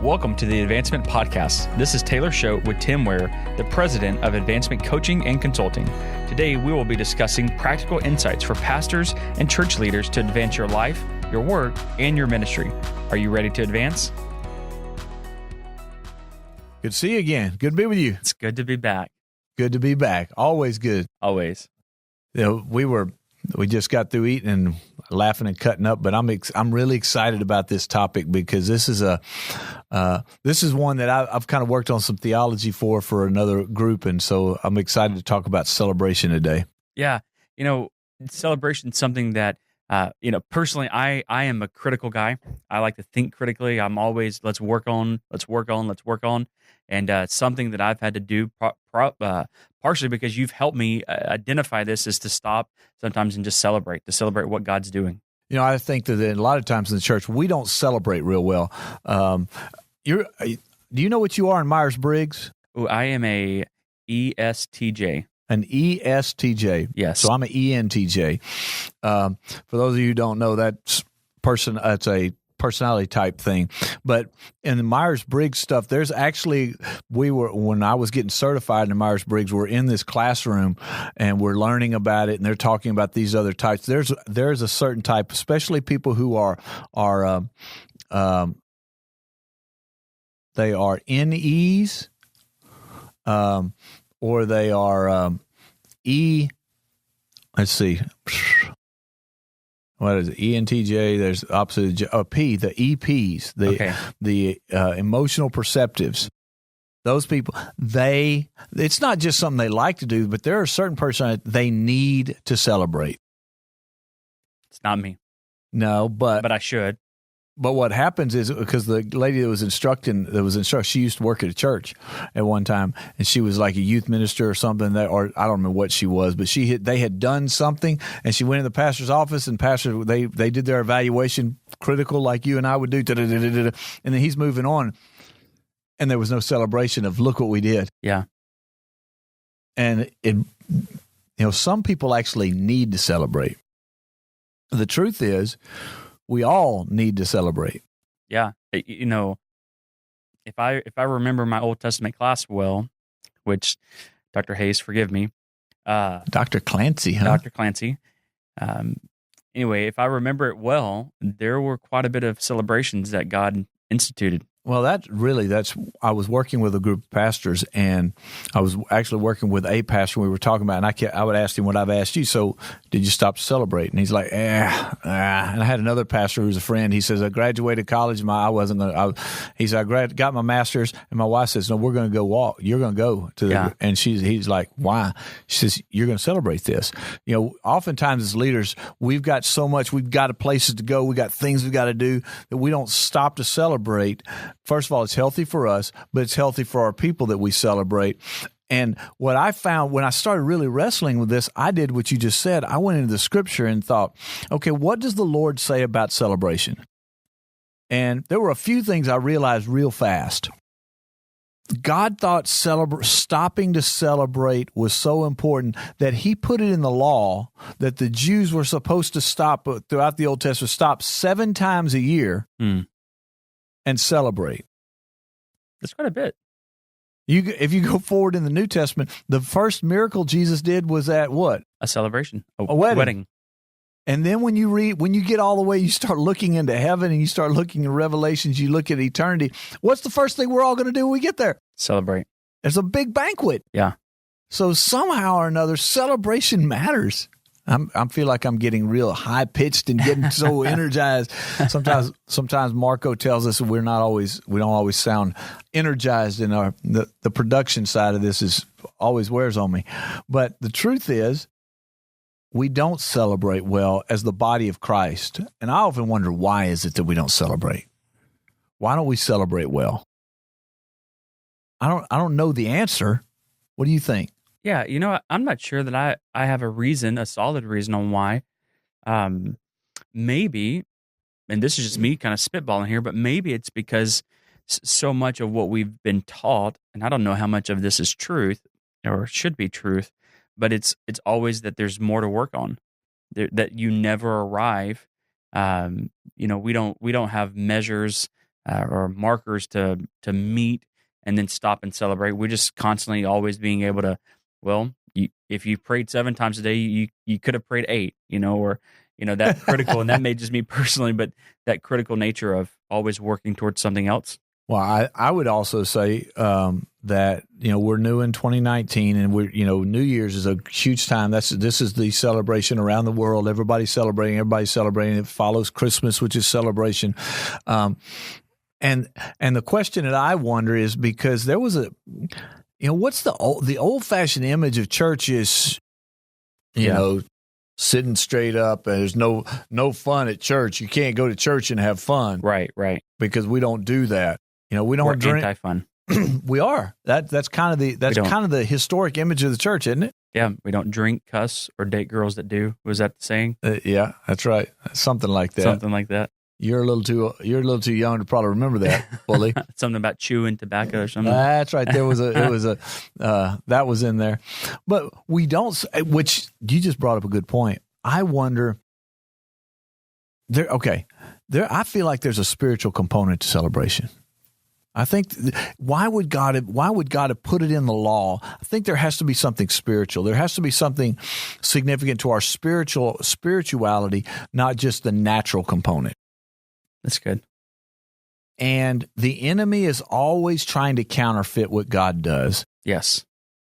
Welcome to the Advancement Podcast. This is Taylor Shote with Tim Ware, the president of Advancement Coaching and Consulting. Today, we will be discussing practical insights for pastors and church leaders to advance your life, your work, and your ministry. Are you ready to advance? Good to see you again. Good to be with you. It's good to be back. Good to be back. Always good. Always. You know, we just got through eating and laughing and cutting up, but I'm really excited about this topic because this is one that I've kind of worked on some theology for another group, and so I'm excited to talk about celebration today. Yeah, celebration is something that personally, I am a critical guy. I like to think critically. I'm always let's work on, and something that I've had to do partially because you've helped me identify this is to stop sometimes and just celebrate what God's doing. You know, I think that a lot of times in the church we don't celebrate real well. Do you know what you are in Myers-Briggs? Oh, I am a ESTJ. An ESTJ. Yes. So I'm an ENTJ. For those of you who don't know, that's a personality type thing. But in the Myers-Briggs stuff, there's actually, when I was getting certified in the Myers-Briggs, we're in this classroom and we're learning about it, and they're talking about these other types. There's a certain type, especially people who they are NEs, or they are let's see, what is it? ENTJ. There's opposite P, the EPs, the emotional perceptives. Those people, it's not just something they like to do, but there are certain persons they need to celebrate. It's not me. No, but I should. But what happens is, because the lady that was instructing, she used to work at a church at one time, and she was like a youth minister or something, or I don't remember what she was, but they had done something, and she went in the pastor's office, and they did their evaluation, critical like you and I would do, and then he's moving on, and there was no celebration of look what we did. Yeah, and some people actually need to celebrate. The truth is, we all need to celebrate. Yeah. If I remember my Old Testament class well, which Dr. Hayes, forgive me. Dr. Clancy, huh? Dr. Clancy. Anyway, if I remember it well, there were quite a bit of celebrations that God instituted. Well, I was working with a group of pastors, and I was actually working with a pastor we were talking about, and I would ask him what I've asked you. So did you stop to celebrate? And he's like, And I had another pastor who's a friend. He says, I graduated college. He said, I got my master's, and my wife says, no, we're going to go walk. You're going to go to and he's like, why? She says, you're going to celebrate this. Oftentimes as leaders, we've got so much, we've got places to go, we got things we got to do that we don't stop to celebrate. First of all, it's healthy for us, but it's healthy for our people that we celebrate. And what I found when I started really wrestling with this, I did what you just said. I went into the scripture and thought, okay, what does the Lord say about celebration? And there were a few things I realized real fast. God thought stopping to celebrate was so important that he put it in the law that the Jews were supposed to stop throughout the Old Testament, stop 7 times a year. And celebrate. That's quite a bit. If you go forward in the New Testament, the first miracle Jesus did was at what? A celebration. A wedding. And then when you get all the way, you start looking into heaven and you start looking in Revelations, you look at eternity. What's the first thing we're all going to do when we get there? Celebrate. There's a big banquet. Yeah. So somehow or another, celebration matters. I feel like I'm getting real high pitched and getting so energized. Sometimes Marco tells us we don't always sound energized in the production side of this always wears on me. But the truth is, we don't celebrate well as the body of Christ. And I often wonder, why is it that we don't celebrate? Why don't we celebrate well? I don't know the answer. What do you think? Yeah, I'm not sure that I have a solid reason on why. Maybe, and this is just me kind of spitballing here, but maybe it's because so much of what we've been taught, and I don't know how much of this is truth or should be truth, but it's always that there's more to work on, that you never arrive. We don't have measures or markers to meet and then stop and celebrate. We're just constantly always being able to, well, if you prayed 7 times a day, you could have prayed 8, or that critical, and that may just me personally, but that critical nature of always working towards something else. Well, I would also say that we're new in 2019, and New Year's is a huge time. This is the celebration around the world. Everybody's celebrating. It follows Christmas, which is celebration. And the question that I wonder is, because there was what's the old fashioned image of church is, sitting straight up, and there's no fun at church. You can't go to church and have fun, right? Because we don't do that. We don't drink. Anti-fun. We are. That's kind of the historic image of the church, isn't it? Yeah, we don't drink, cuss, or date girls that do. Was that the saying? Yeah, that's right. Something like that. Something like that. You're a little too young to probably remember that, Bully. Something about chewing tobacco or something. That's right. That was in there, but we don't. Which you just brought up a good point. I wonder. I feel like there's a spiritual component to celebration. I think why would God have put it in the law? I think there has to be something spiritual. There has to be something significant to our spirituality, not just the natural component. That's good. And the enemy is always trying to counterfeit what God does. Yes.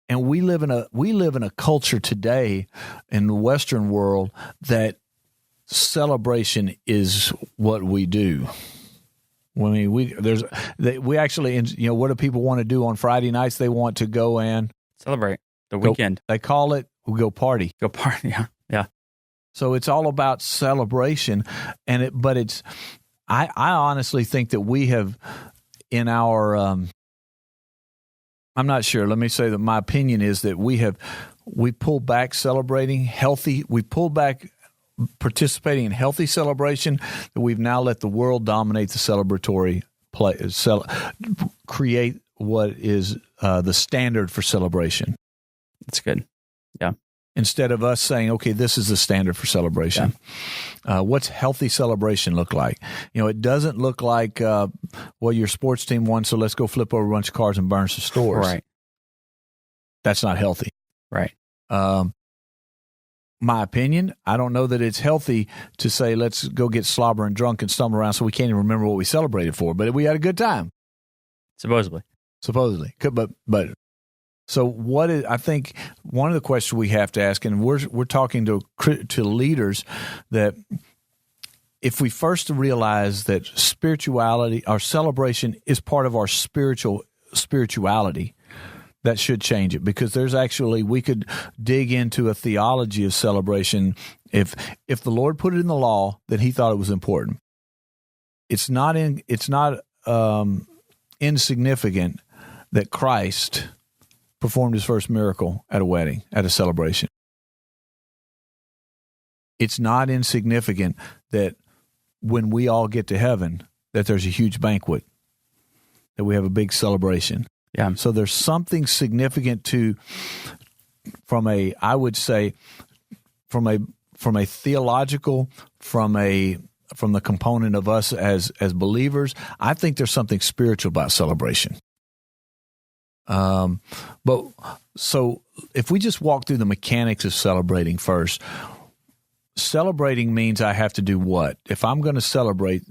And we live in a culture today in the Western world that celebration is what we do. I mean, we actually, what do people want to do on Friday nights? They want to go and celebrate the weekend. They call it, we go party. Go party, yeah. So it's all about celebration, I honestly think that we have in our, I'm not sure. Let me say that my opinion is that we pulled back celebrating healthy. We pulled back participating in healthy celebration, that we've now let the world dominate the celebratory create what is the standard for celebration. That's good. Yeah. Instead of us saying, okay, this is the standard for celebration. Yeah. What's healthy celebration look like? It doesn't look like, your sports team won, so let's go flip over a bunch of cars and burn some stores. Right. That's not healthy. Right. My opinion, I don't know that it's healthy to say, let's go get slobber and drunk and stumble around so we can't even remember what we celebrated for, but we had a good time. Supposedly. But so I think one of the questions we have to ask, and we're talking to leaders, that if we first realize that spirituality, our celebration is part of our spirituality, that should change it, because we could dig into a theology of celebration. If the Lord put it in the law, that He thought it was important. It's not insignificant that Christ performed His first miracle at a wedding, at a celebration. It's not insignificant that when we all get to heaven, that there's a huge banquet, that we have a big celebration. Yeah. So there's something significant from a theological, from the component of us as believers. I think there's something spiritual about celebration. But so if we just walk through the mechanics of celebrating first, celebrating means I have to do what? If I'm going to celebrate,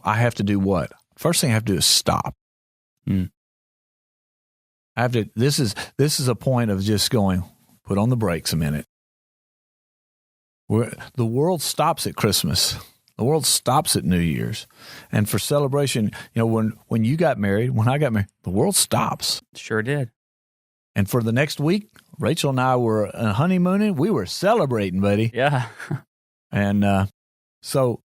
I have to do what? First thing I have to do is stop. I have to. This is a point of just going, put on the brakes a minute. The world stops at Christmas. The world stops at New Year's, and for celebration, when you got married, when I got married, the world stops. Sure did. And for the next week, Rachel and I were honeymooning. We were celebrating, buddy. Yeah. And so.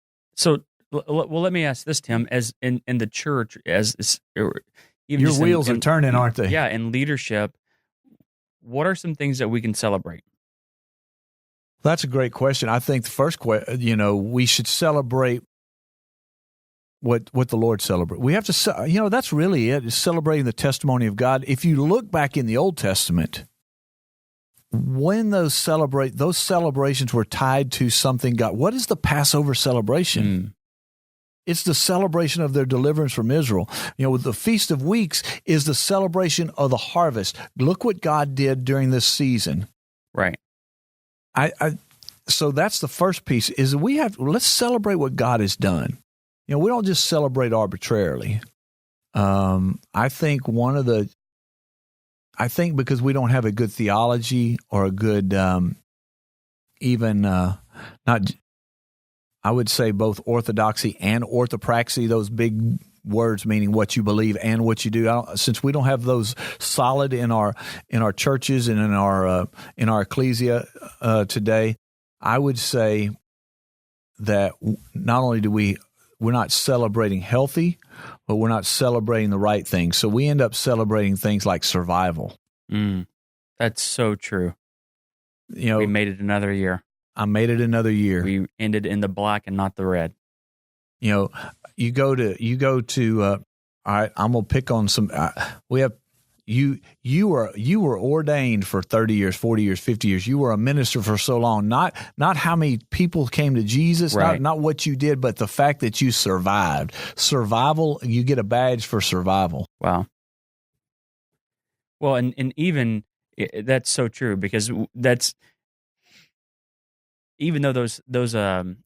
Well, let me ask this, Tim. As in the church, even your wheels are turning, aren't they? Yeah, in leadership, what are some things that we can celebrate? That's a great question. I think the first we should celebrate what the Lord celebrates. We have to, that's really it, is celebrating the testimony of God. If you look back in the Old Testament, when those celebrations were tied to something God, what is the Passover celebration? It's the celebration of their deliverance from Israel. With the Feast of Weeks is the celebration of the harvest. Look what God did during this season. Right. So that's the first piece, is let's celebrate what God has done. We don't just celebrate arbitrarily. I think because we don't have a good theology or a good, I would say both orthodoxy and orthopraxy, those big words meaning what you believe and what you do. Since we don't have those solid in our churches and in our ecclesia today, I would say that not only we're not celebrating healthy, but we're not celebrating the right things. So we end up celebrating things like survival. That's so true. We made it another year. I made it another year. We ended in the black and not the red. You go to. All right, I'm gonna pick on some. We have you were ordained for 30 years, 40 years, 50 years. You were a minister for so long. Not how many people came to Jesus, right. not what you did, but the fact that you survived. Survival. You get a badge for survival. Wow. Well, and even that's so true, because that's. Even though those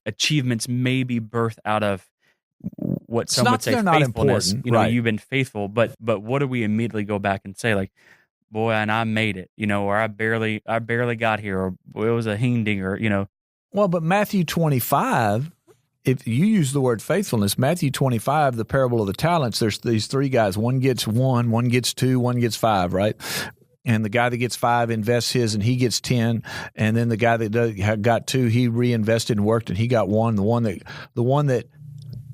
achievements may be birthed out of what some would say faithfulness, right. You've been faithful, but what do we immediately go back and say, like, boy, and I made it, or I barely got here, or boy, it was a humdinger, Well, but Matthew 25, if you use the word faithfulness, Matthew 25, the parable of the talents, there's these three guys. One gets 1, one gets 2, one gets 5, right? And the guy that gets 5 invests his, and he gets 10. And then the guy that got 2, he reinvested and worked, and he got 1. The one that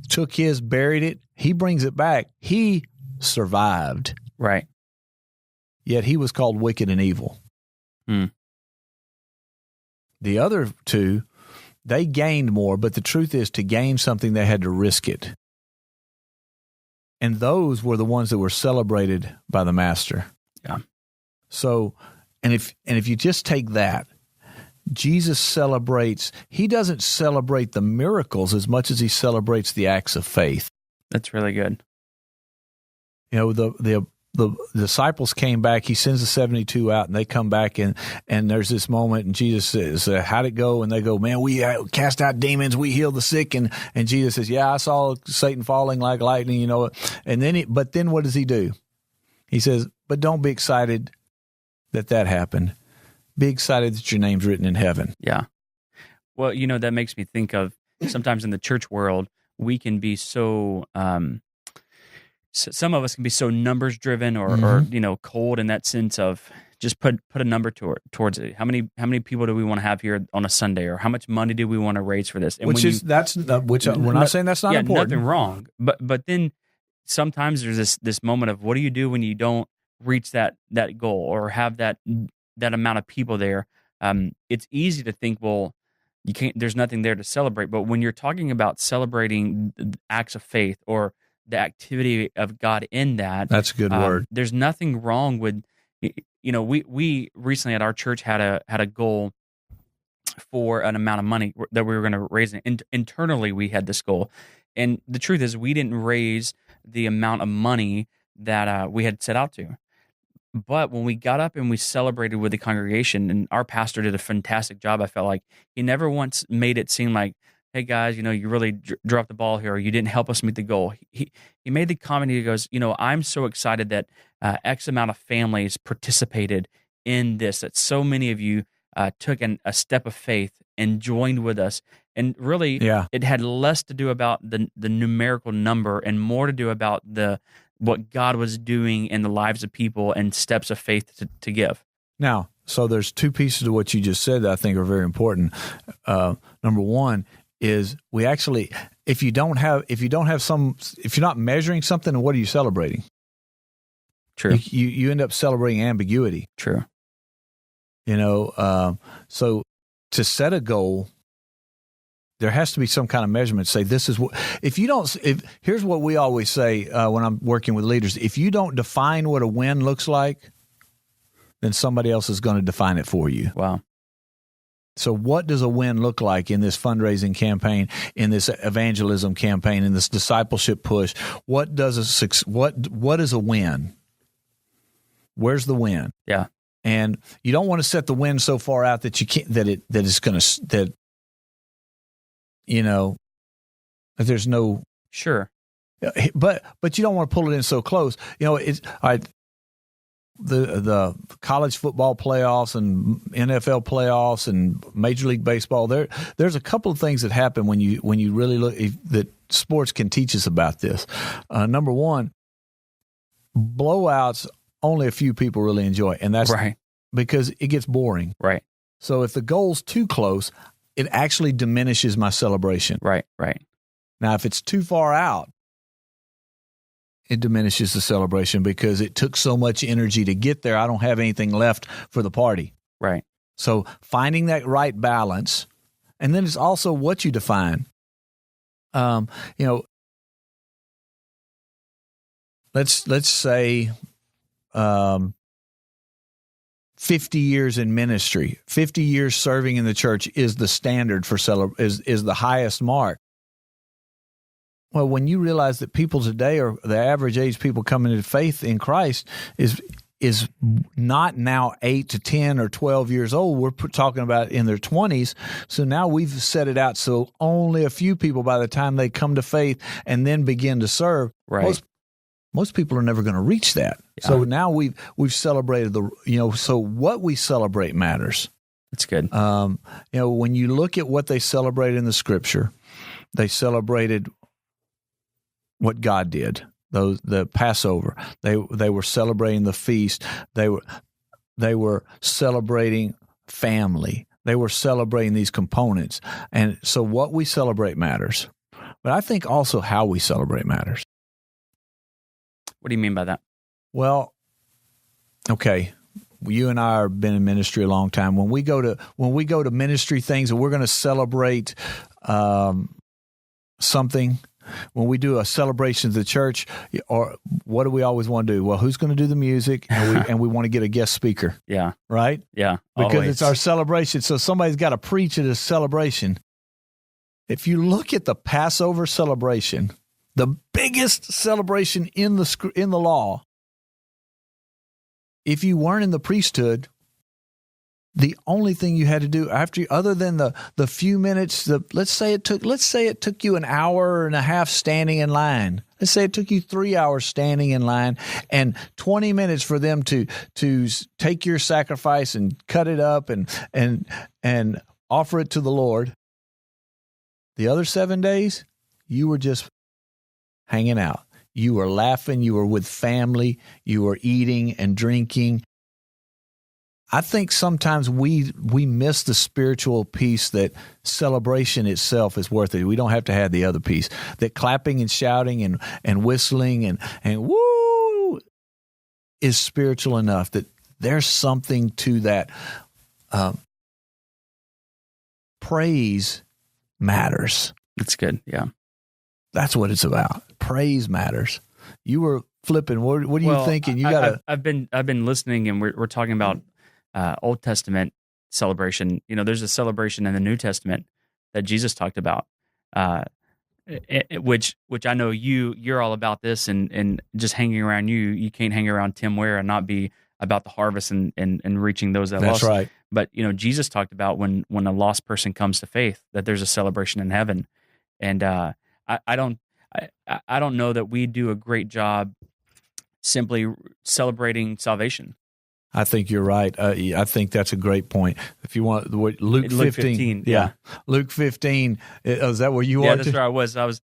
took his, buried it, he brings it back. He survived. Right. Yet he was called wicked and evil. The other 2, they gained more, but the truth is, to gain something, they had to risk it. And those were the ones that were celebrated by the master. Yeah. So, and if you just take that, Jesus celebrates, he doesn't celebrate the miracles as much as he celebrates the acts of faith. That's really good. The disciples came back, he sends the 72 out, and they come back, and there's this moment, and Jesus says, how'd it go? And they go, man, we cast out demons, we healed the sick, and Jesus says, yeah, I saw Satan falling like lightning, and then but then what does he do? He says, but don't be excited that happened. Be excited that your name's written in heaven. Yeah. Well, that makes me think of sometimes in the church world, we can be so, some of us can be so numbers driven or cold in that sense of just put a number towards it. How many people do we want to have here on a Sunday, or how much money do we want to raise for this? And we're not saying that's not important. Nothing wrong. But then sometimes there's this moment of, what do you do when you don't reach that goal or have that amount of people there? It's easy to think, well, you can't. There's nothing there to celebrate. But when you're talking about celebrating acts of faith or the activity of God in that's a good word. There's nothing wrong with, we recently at our church had a goal for an amount of money that we were going to raise. Internally, we had this goal, and the truth is, we didn't raise the amount of money that we had set out to. But when we got up and we celebrated with the congregation, and our pastor did a fantastic job, I felt like he never once made it seem like, hey guys, you really dropped the ball here, or you didn't help us meet the goal. He made the comment, he goes, I'm so excited that X amount of families participated in this, that so many of you took a step of faith and joined with us. And really, It had less to do about the numerical number and more to do about what God was doing in the lives of people and steps of faith to give. Now, so there's 2 pieces of what you just said that I think are very important. Number one is we actually, if you're not measuring something, what are you celebrating? True. You end up celebrating ambiguity. True. So to set a goal, there has to be some kind of measurement. Say, this is what, here's what we always say when I'm working with leaders. If you don't define what a win looks like, then somebody else is going to define it for you. Wow. So what does a win look like in this fundraising campaign, in this evangelism campaign, in this discipleship push? What is a win? Where's the win? Yeah. And you don't want to set the win so far out that you can't, that there's no. Sure. But you don't want to pull it in so close. The college football playoffs and NFL playoffs and Major League Baseball. There's a couple of things that happen when you really look that sports can teach us about this. Number one, blowouts only a few people really enjoy, and that's right, because it gets boring. Right. So if the goal's too close, it actually diminishes my celebration. Right. Now, if it's too far out, it diminishes the celebration because it took so much energy to get there. I don't have anything left for the party. Right. So finding that right balance, and then it's also what you define. Let's say 50 years in ministry, 50 years serving in the church is the standard for is the highest mark. Well, when you realize that people today, or the average age people coming to faith in Christ, is not now 8 to 10 or 12 years old. We're talking about in their 20s. So now we've set it out so only a few people by the time they come to faith and then begin to serve. Right. Most people are never going to reach that. Yeah. So now we've celebrated so what we celebrate matters. That's good. When you look at what they celebrate in the Scripture, they celebrated what God did. The Passover, they were celebrating the feast. They were celebrating family. They were celebrating these components. And so what we celebrate matters. But I think also how we celebrate matters. What do you mean by that? Well, okay. You and I have been in ministry a long time. When we go to ministry things and we're going to celebrate something, when we do a celebration of the church, or what do we always want to do? Well, who's going to do the music? And we want to get a guest speaker. Yeah. Right? Yeah. Because always. It's our celebration. So somebody's got to preach at a celebration. If you look at the Passover celebration, the biggest celebration in the law, if you weren't in the priesthood, the only thing you had to do other than the few minutes, let's say it took you an hour and a half standing in line. Let's say it took you 3 hours standing in line and 20 minutes for them to take your sacrifice and cut it up and offer it to the Lord. The other 7 days, you were just hanging out. You were laughing. You were with family. You were eating and drinking. I think sometimes we miss the spiritual piece that celebration itself is worth it. We don't have to have the other piece. That clapping and shouting and whistling and woo is spiritual enough that there's something to that. Praise matters. That's good. Yeah. That's what it's about. Praise matters. You were flipping. What are you thinking? I've been listening, and we're talking about Old Testament celebration. There's a celebration in the New Testament that Jesus talked about, which I know you're all about this, and just hanging around you can't hang around Tim Ware and not be about the harvest and reaching those that lost. That's right. But Jesus talked about when a lost person comes to faith, that there's a celebration in heaven, and I don't know that we do a great job simply celebrating salvation. I think you're right. I think that's a great point. If you want, Luke 15. Yeah. Luke 15. Is that where you are? Yeah, that's where I was.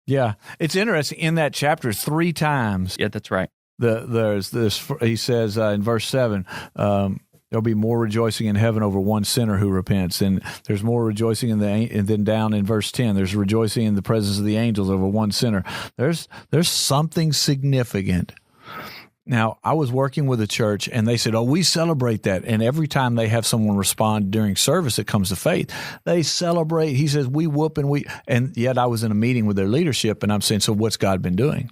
Yeah. It's interesting. In that chapter, 3 times. Yeah, that's right. There's this, he says in verse 7, there'll be more rejoicing in heaven over one sinner who repents. And there's more rejoicing and then down in verse 10, there's rejoicing in the presence of the angels over one sinner. There's something significant. Now, I was working with a church, and they said, we celebrate that. And every time they have someone respond during service that comes to faith, they celebrate. He says, we whoop and yet I was in a meeting with their leadership, and I'm saying, so what's God been doing?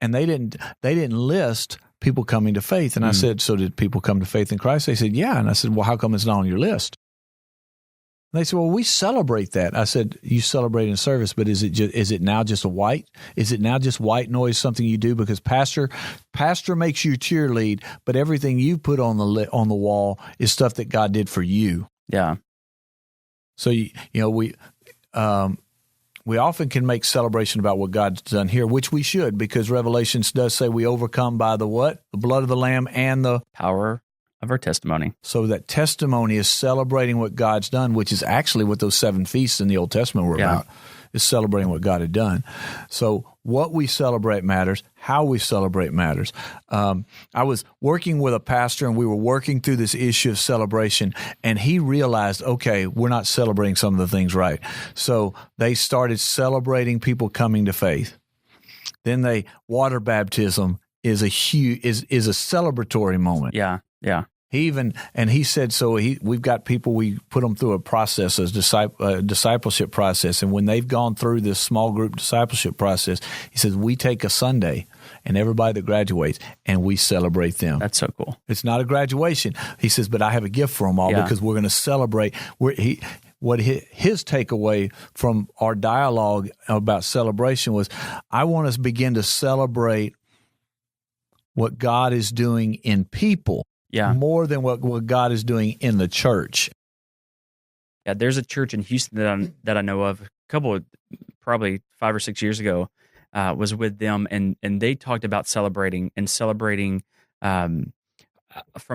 And they didn't list people coming to faith. And I said, so did people come to faith in Christ? They said, yeah. And I said, well, how come it's not on your list? And they said, well, we celebrate that. I said, you celebrate in service, but is it now just is it now just white noise, something you do because pastor makes you cheerlead, but everything you put on the wall is stuff that God did for you. Yeah. So, we often can make celebration about what God's done here, which we should, because Revelations does say we overcome by the what? The blood of the Lamb and the power of our testimony. So that testimony is celebrating what God's done, which is actually what those 7 feasts in the Old Testament were about, is celebrating what God had done. So what we celebrate matters. How we celebrate matters. I was working with a pastor, and we were working through this issue of celebration, and he realized, okay, we're not celebrating some of the things right. So they started celebrating people coming to faith. Then water baptism is a celebratory moment. Yeah. Yeah. He said, we've got people, we put them through a process, a discipleship process. And when they've gone through this small group discipleship process, he says, we take a Sunday and everybody that graduates and we celebrate them. That's so cool. It's not a graduation. He says, but I have a gift for them all because we're going to celebrate. His takeaway from our dialogue about celebration was, I want us to begin to celebrate what God is doing in people. Yeah. More than what God is doing in the church. Yeah, there's a church in Houston that I know of. Probably 5 or 6 years ago, was with them, and they talked about celebrating from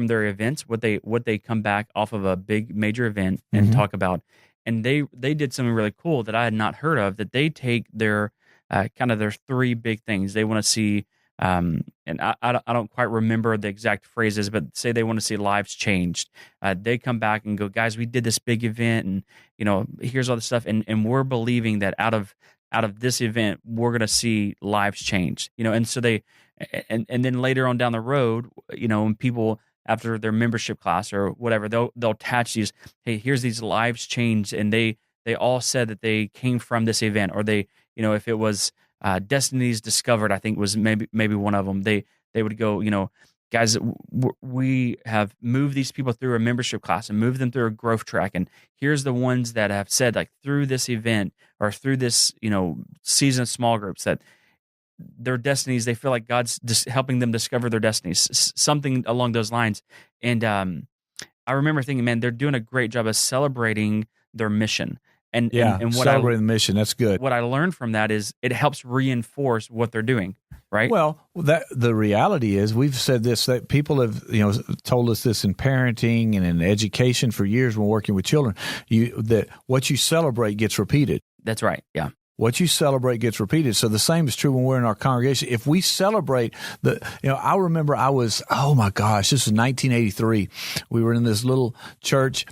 their events, what they come back off of a big major event and talk about. And they did something really cool that I had not heard of. That they take their kind of their 3 big things they want to see. And I don't quite remember the exact phrases, but say they want to see lives changed. They come back and go, guys, we did this big event, and here's all the stuff, and we're believing that out of this event, we're going to see lives changed. And so and then later on down the road, when people after their membership class or whatever, they'll attach these. Hey, here's these lives changed, and they all said that they came from this event, or they, if it was. Destinies Discovered, I think was maybe one of them. They would go, guys, we have moved these people through a membership class and moved them through a growth track, and here's the ones that have said, like, through this event or through this season of small groups, that their destinies, they feel like God's just helping them discover their destinies, something along those lines. And I remember thinking, man, they're doing a great job of celebrating their mission. And what celebrating the mission, that's good. What I learned from that is it helps reinforce what they're doing, right? Well, the reality is, we've said this, that people have told us this in parenting and in education for years when working with children, that what you celebrate gets repeated. That's right, yeah. What you celebrate gets repeated. So the same is true when we're in our congregation. If we celebrate I remember this was 1983. We were in this little church.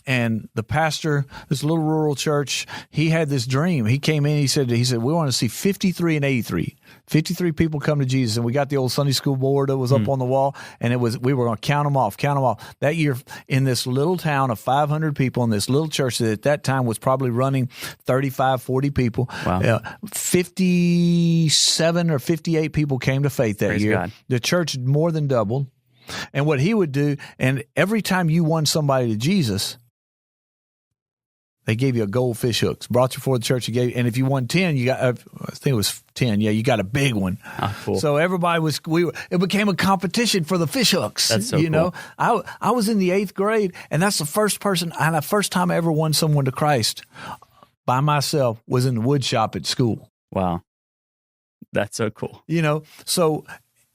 And the pastor, this little rural church, he had this dream. He came in, he said, we want to see 53 and 83. 53 people come to Jesus. And we got the old Sunday school board that was up on the wall. And we were going to count them off. That year, in this little town of 500 people, in this little church that at that time was probably running 35, 40 people. Wow. 57 or 58 people came to faith that Praise year. God. The church more than doubled. And what he would do, and every time you won somebody to Jesus, they gave you a gold fish hooks, brought you before the church, and if you won 10, you got, I think it was 10, you got a big one. Cool. So everybody it became a competition for the fish hooks. That's so cool. I was in the 8th grade, and that's the first time I ever won someone to Christ by myself was in the wood shop at school. Wow. That's so cool. So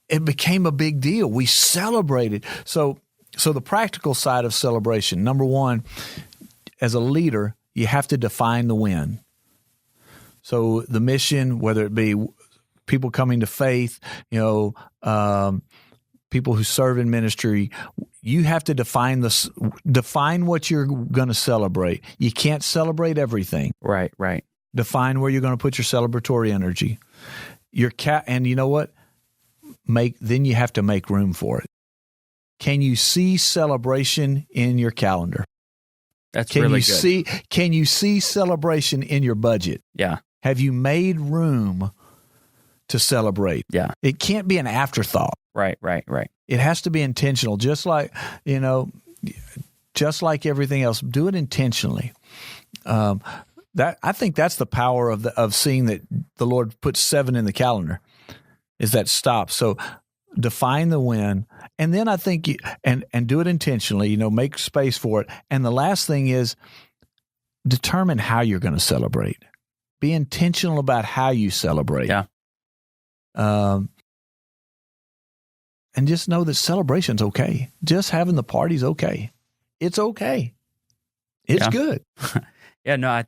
it became a big deal. We celebrated. So the practical side of celebration, number one, as a leader, you have to define the win. So the mission, whether it be people coming to faith, people who serve in ministry, you have to define what you're going to celebrate. You can't celebrate everything. Right. Define where you're going to put your celebratory energy. And you know what? Then you have to make room for it. Can you see celebration in your calendar? That's really good. Can you see celebration in your budget? Yeah. Have you made room to celebrate? Yeah. It can't be an afterthought. Right. It has to be intentional, just like everything else. Do it intentionally. That I think that's the power of seeing that the Lord puts 7 in the calendar, is that stop. So define the when, and then I think and do it intentionally. Make space for it. And the last thing is determine how you're going to celebrate. Be intentional about how you celebrate. Yeah. And just know that celebration's okay. Just having the party's okay. It's okay. It's good. Yeah. No,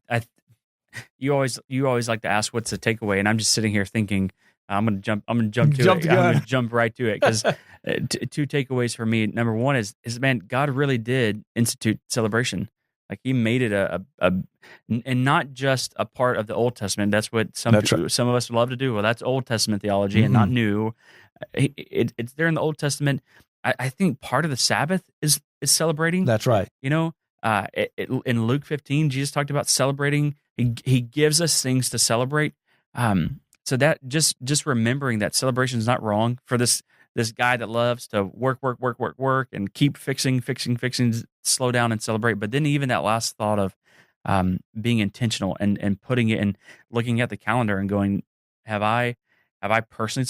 you always like to ask what's the takeaway, and I'm just sitting here thinking I'm going to jump to it. I'm going to jump right to it, because 2 takeaways for me. Number one is man, God really did institute celebration. Like He made it and not just a part of the Old Testament. That's what some of us love to do. Well, that's Old Testament theology and not new. It's there in the Old Testament. I think part of the Sabbath is celebrating. That's right. In Luke 15, Jesus talked about celebrating. He gives us things to celebrate. So that just remembering that celebration is not wrong for this guy that loves to work, and keep fixing, slow down and celebrate. But then even that last thought of being intentional and putting it and looking at the calendar and going, have I personally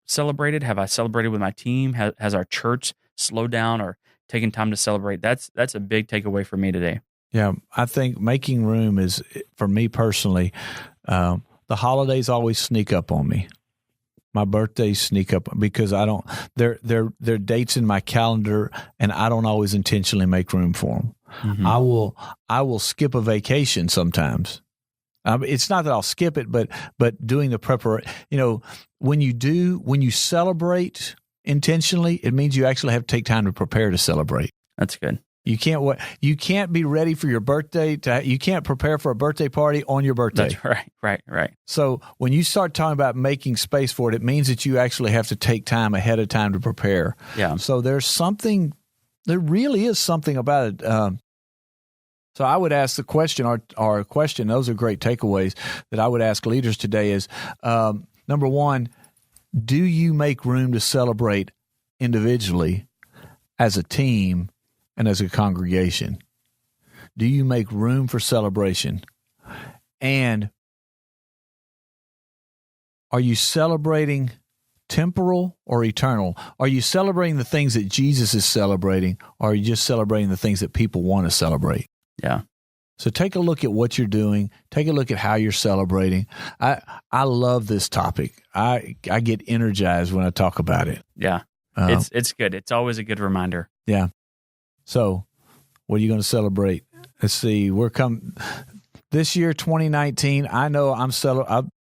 celebrated? Have I celebrated with my team? Has our church slowed down or taken time to celebrate? That's a big takeaway for me today. Yeah, I think making room is, for me personally, the holidays always sneak up on me. My birthdays sneak up because I don't. They're dates in my calendar, and I don't always intentionally make room for them. Mm-hmm. I will skip a vacation sometimes. It's not that I'll skip it, but doing the preparation. When you celebrate intentionally, it means you actually have to take time to prepare to celebrate. That's good. You can't be ready for your birthday. You can't prepare for a birthday party on your birthday. That's right. So when you start talking about making space for it, it means that you actually have to take time ahead of time to prepare. Yeah. So there really is something about it. So I would ask the question, our question, those are great takeaways that I would ask leaders today is, number one, do you make room to celebrate individually, as a team, and as a congregation? Do you make room for celebration? And are you celebrating temporal or eternal? Are you celebrating the things that Jesus is celebrating, or are you just celebrating the things that people want to celebrate? Yeah. So take a look at what you're doing. Take a look at how you're celebrating. I love this topic. I get energized when I talk about it. Yeah. It's good. It's always a good reminder. Yeah. So what are you going to celebrate? Let's see. This year, 2019, I know I'm celebrating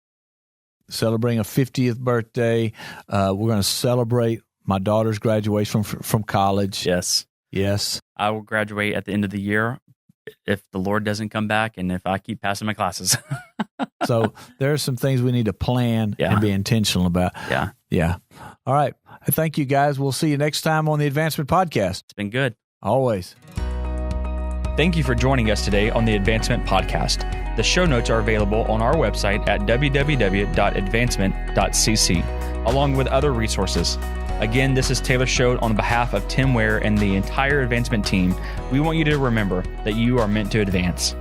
a 50th birthday. We're going to celebrate my daughter's graduation from college. Yes. I will graduate at the end of the year if the Lord doesn't come back and if I keep passing my classes. So there are some things we need to plan and be intentional about. Yeah. All right. Thank you, guys. We'll see you next time on the Advancement Podcast. It's been good. Always. Thank you for joining us today on the Advancement Podcast. The show notes are available on our website at www.advancement.cc, along with other resources. Again, this is Taylor Schote on behalf of Tim Ware and the entire Advancement team. We want you to remember that you are meant to advance.